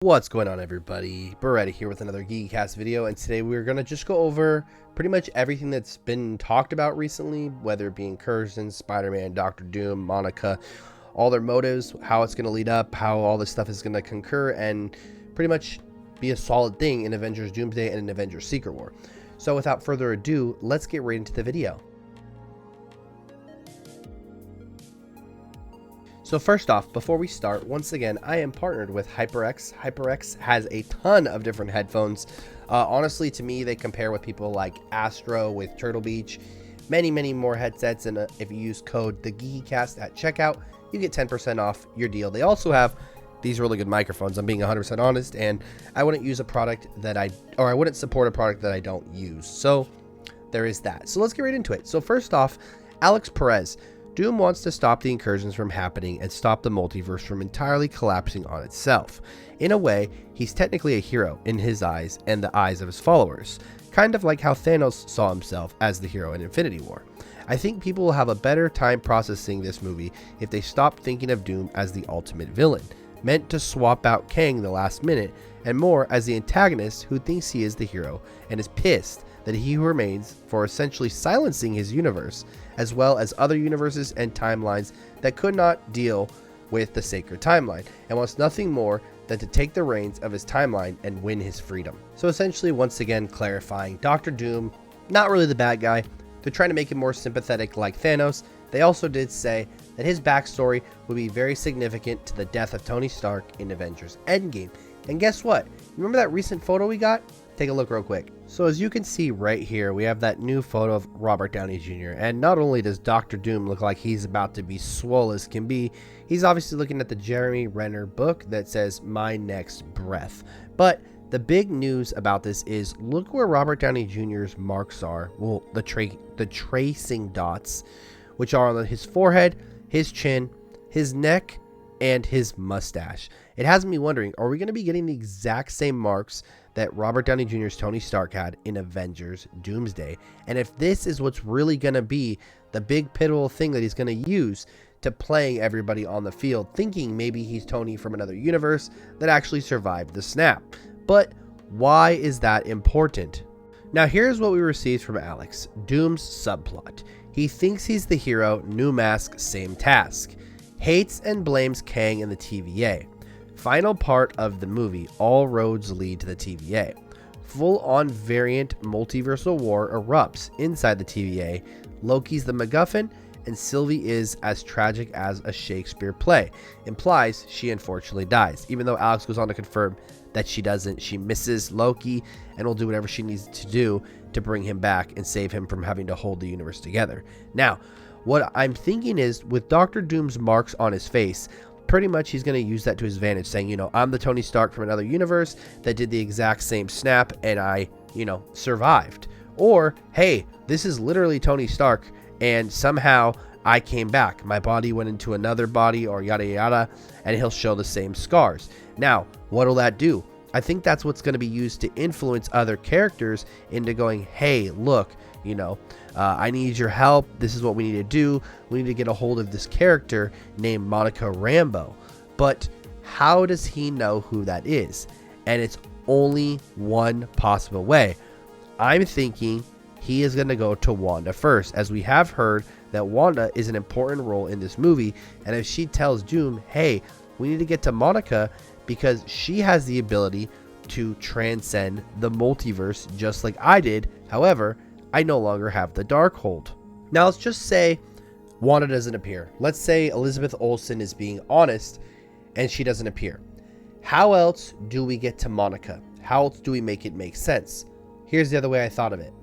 What's going on, everybody? Beretti here with another GeekyCast video, and today we're going to just go over pretty much everything that's been talked about recently, whether it be Incursions, Spider-Man, Doctor Doom, Monica, all their motives, how it's going to lead up, how all this stuff is going to concur, and pretty much be a solid thing in Avengers DoomsDay and in Avengers Secret War. So without further ado, let's get right into the video. So first off, before we start, once again, I am partnered with HyperX. HyperX has a ton of different headphones. Honestly, to me, they compare with people like Astro with Turtle Beach, many more headsets. And if you use code GeekyCast at checkout, you get 10% off your deal. They also have these really good microphones. I'm being 100% honest, and I wouldn't use a product that I wouldn't support a product that I don't use. So there is that. So let's get right into it. So first off, Alex Perez. Doom wants to stop the incursions from happening and stop the multiverse from entirely collapsing on itself. In a way, he's technically a hero in his eyes and the eyes of his followers, kind of like how Thanos saw himself as the hero in Infinity War. I think people will have a better time processing this movie if they stop thinking of Doom as the ultimate villain, meant to swap out Kang the last minute, and more as the antagonist who thinks he is the hero and is pissed that he remains for essentially silencing his universe, as well as other universes and timelines that could not deal with the sacred timeline, and wants nothing more than to take the reins of his timeline and win his freedom. So essentially, once again clarifying, Doctor Doom, not really the bad guy. They're trying to make him more sympathetic like Thanos. They also did say that his backstory would be very significant to the death of Tony Stark in Avengers Endgame. And guess what? Remember that recent photo we got? Take a look real quick. So as you can see right here, we have that new photo of Robert Downey Jr. And not only does Dr. Doom look like he's about to be swole as can be, he's obviously looking at the Jeremy Renner book that says My Next Breath. But the big news about this is look where Robert Downey Jr.'s marks are. Well, the tracing dots, which are on his forehead, his chin, his neck, and his mustache. It has me wondering, are we going to be getting the exact same marks that Robert Downey Jr.'s Tony Stark had in Avengers DoomsDay? And if this is what's really going to be the big pivotal thing that he's going to use to playing everybody on the field, thinking maybe he's Tony from another universe that actually survived the snap. But why is that important? Now here's what we received from Alex. Doom's subplot. He thinks he's the hero, new mask, same task. Hates and blames Kang and the TVA. Final part of the movie, all roads lead to the TVA. Full-on variant multiversal war erupts inside the TVA. Loki's the MacGuffin, and Sylvie is as tragic as a Shakespeare play. Implies she unfortunately dies, even though Alex goes on to confirm that she doesn't. She misses Loki and will do whatever she needs to do to bring him back and save him from having to hold the universe together. Now, what I'm thinking is, with Dr. Doom's marks on his face, pretty much he's going to use that to his advantage, saying, I'm the Tony Stark from another universe that did the exact same snap and I, survived. Or, hey, this is literally Tony Stark and somehow I came back. My body went into another body or yada yada, and he'll show the same scars. Now, what'll that do? I think that's what's going to be used to influence other characters into going, hey, look, I need your help. This is what we need to do. We need to get a hold of this character named Monica Rambeau. But how does he know who that is? And it's only one possible way. I'm thinking he is going to go to Wanda first, as we have heard that Wanda is an important role in this movie. And if she tells Doom, hey, we need to get to Monica because she has the ability to transcend the multiverse just like I did. However, I no longer have the Darkhold. Now let's just say Wanda doesn't appear. Let's say Elizabeth Olsen is being honest and she doesn't appear. How else do we get to Monica? How else do we make it make sense? Here's the other way I thought of it.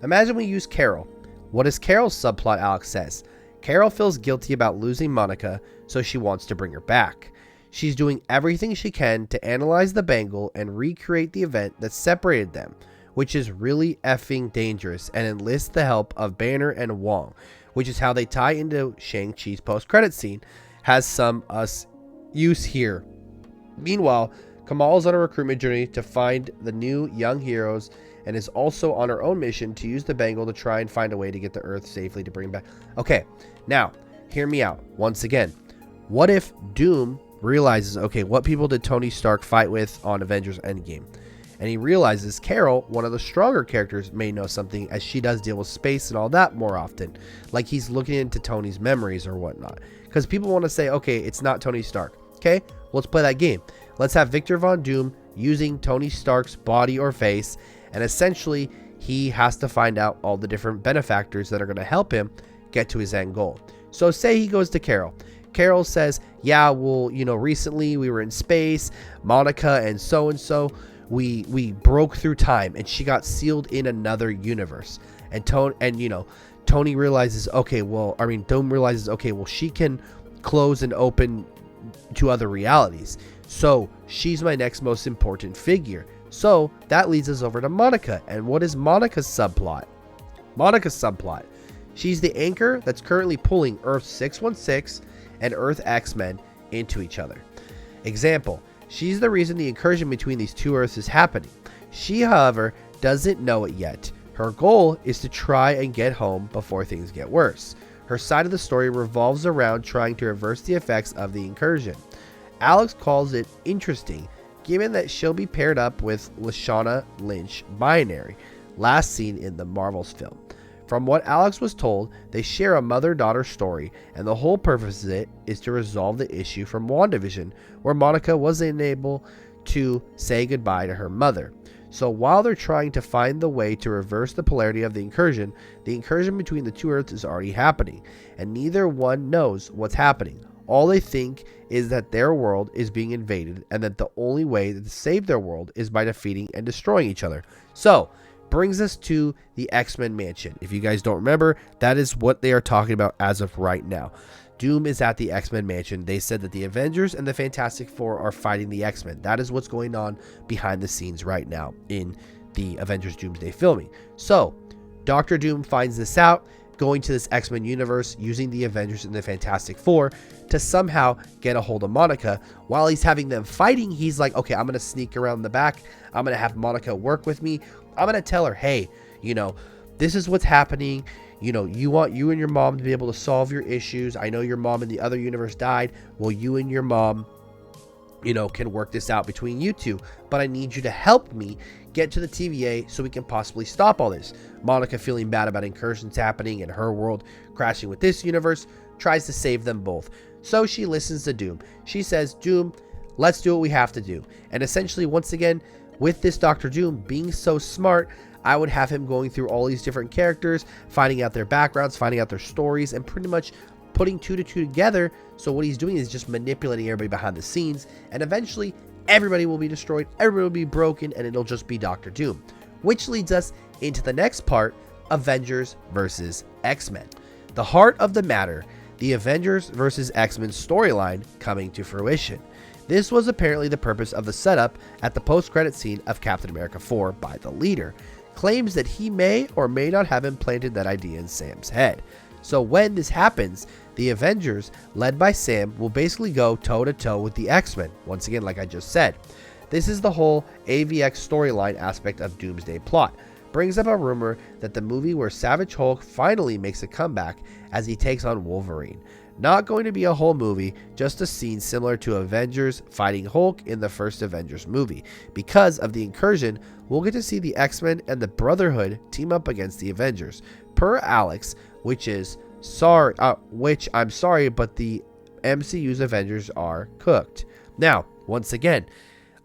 Imagine we use Carol. What is Carol's subplot? Alex says. Carol feels guilty about losing Monica, so she wants to bring her back. She's doing everything she can to analyze the bangle and recreate the event that separated them, which is really effing dangerous, and enlist the help of Banner and Wong, which is how they tie into Shang-Chi's post-credit scene, has some use here. Meanwhile, Kamala's on a recruitment journey to find the new young heroes and is also on her own mission to use the bangle to try and find a way to get to Earth safely to bring back. Okay, now, hear me out once again. What if Doom realizes, okay, what people did Tony Stark fight with on Avengers Endgame? And he realizes Carol, one of the stronger characters, may know something, as she does deal with space and all that more often. Like he's looking into Tony's memories or whatnot. Because people want to say, okay, it's not Tony Stark. Okay, let's play that game. Let's have Victor Von Doom using Tony Stark's body or face, and essentially he has to find out all the different benefactors that are going to help him get to his end goal. So say he goes to Carol. Carol says, yeah, well, recently we were in space, Monica and so we broke through time and she got sealed in another universe. And Tony realizes, Doom realizes, okay, well, she can close and open to other realities. So she's my next most important figure. So that leads us over to Monica. And what is Monica's subplot? She's the anchor that's currently pulling Earth 616 and Earth X-Men into each other. Example, she's the reason the incursion between these two Earths is happening. She, however, doesn't know it yet. Her goal is to try and get home before things get worse. Her side of the story revolves around trying to reverse the effects of the incursion. Alex calls it interesting, given that she'll be paired up with Lashana Lynch Binary, last seen in the Marvels film. From what Alex was told, they share a mother-daughter story, and the whole purpose of it is to resolve the issue from WandaVision, where Monica wasn't able to say goodbye to her mother. So while they're trying to find the way to reverse the polarity of the incursion between the two Earths is already happening, and neither one knows what's happening. All they think is that their world is being invaded, and that the only way to save their world is by defeating and destroying each other. So, brings us to the X-Men mansion. If you guys don't remember, that is what they are talking about as of right now. Doom is at the X-Men mansion. They said that the Avengers and the Fantastic Four are fighting the X-Men. That is what's going on behind the scenes right now in the Avengers DoomsDay filming. So, Dr. Doom finds this out, going to this X-Men universe, using the Avengers and the Fantastic Four to somehow get a hold of Monica. While he's having them fighting, he's like, okay, I'm going to sneak around the back. I'm going to have Monica work with me. I'm going to tell her, hey, this is what's happening. You want you and your mom to be able to solve your issues. I know your mom in the other universe died. Well, you and your mom, can work this out between you two. But I need you to help me get to the TVA so we can possibly stop all this. Monica, feeling bad about incursions happening and her world crashing with this universe, tries to save them both. So she listens to Doom. She says, Doom, let's do what we have to do. And essentially, once again, with this Dr. Doom being so smart, I would have him going through all these different characters, finding out their backgrounds, finding out their stories, and pretty much putting two to two together. So what he's doing is just manipulating everybody behind the scenes, and eventually everybody will be destroyed, everybody will be broken, and it'll just be Dr. Doom. Which leads us into the next part, Avengers versus X-Men. The heart of the matter, the Avengers versus X-Men storyline coming to fruition. This was apparently the purpose of the setup at the post-credit scene of Captain America 4 by the leader. Claims that he may or may not have implanted that idea in Sam's head. So when this happens, the Avengers, led by Sam, will basically go toe-to-toe with the X-Men, once again like I just said. This is the whole AVX storyline aspect of Doomsday plot. Brings up a rumor that the movie where Savage Hulk finally makes a comeback as he takes on Wolverine. Not going to be a whole movie, just a scene similar to Avengers fighting Hulk in the first Avengers movie. Because of the incursion, we'll get to see the X-Men and the Brotherhood team up against the Avengers. Per Alex, which I'm sorry, but the MCU's Avengers are cooked. Now, once again,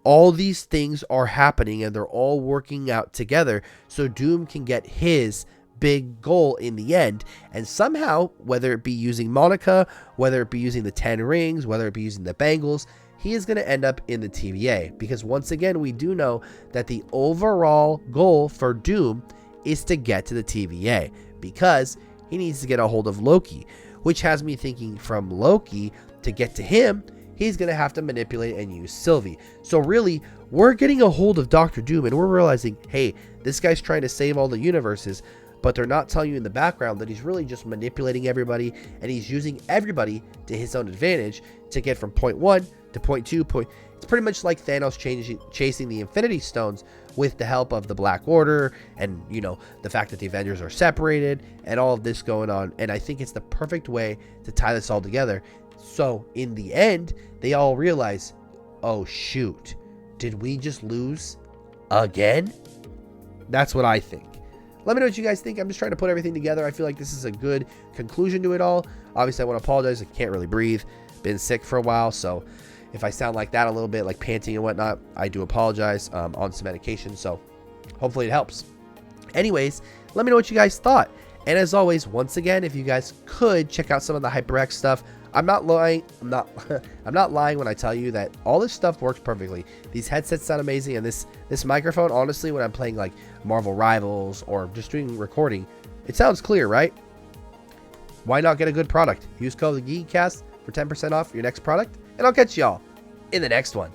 all these things are happening and they're all working out together so Doom can get his big goal in the end, and somehow, whether it be using Monica, whether it be using the 10 rings, whether it be using the bangles, he is going to end up in the TVA, because once again we do know that the overall goal for Doom is to get to the TVA, because he needs to get a hold of Loki, which has me thinking from Loki to get to him, he's going to have to manipulate and use Sylvie. So really, we're getting a hold of Dr. Doom and we're realizing, hey, this guy's trying to save all the universes, but they're not telling you in the background that he's really just manipulating everybody and he's using everybody to his own advantage to get from point 1 to point 2. It's pretty much like Thanos chasing the Infinity Stones with the help of the Black Order and, the fact that the Avengers are separated and all of this going on. And I think it's the perfect way to tie this all together. So in the end, they all realize, oh shoot, did we just lose again? That's what I think. Let me know what you guys think. I'm just trying to put everything together. I feel like this is a good conclusion to it all. Obviously, I want to apologize. I can't really breathe. Been sick for a while, so if I sound like that a little bit, like panting and whatnot, I do apologize. On some medication, so hopefully it helps. Anyways, let me know what you guys thought. And as always, once again, if you guys could check out some of the HyperX stuff, I'm not lying. I'm not lying when I tell you that all this stuff works perfectly. These headsets sound amazing, and this microphone, honestly, when I'm playing like Marvel Rivals or just doing recording, it sounds clear, right? Why not get a good product? Use code GeekyCast for 10% off your next product, and I'll catch y'all in the next one.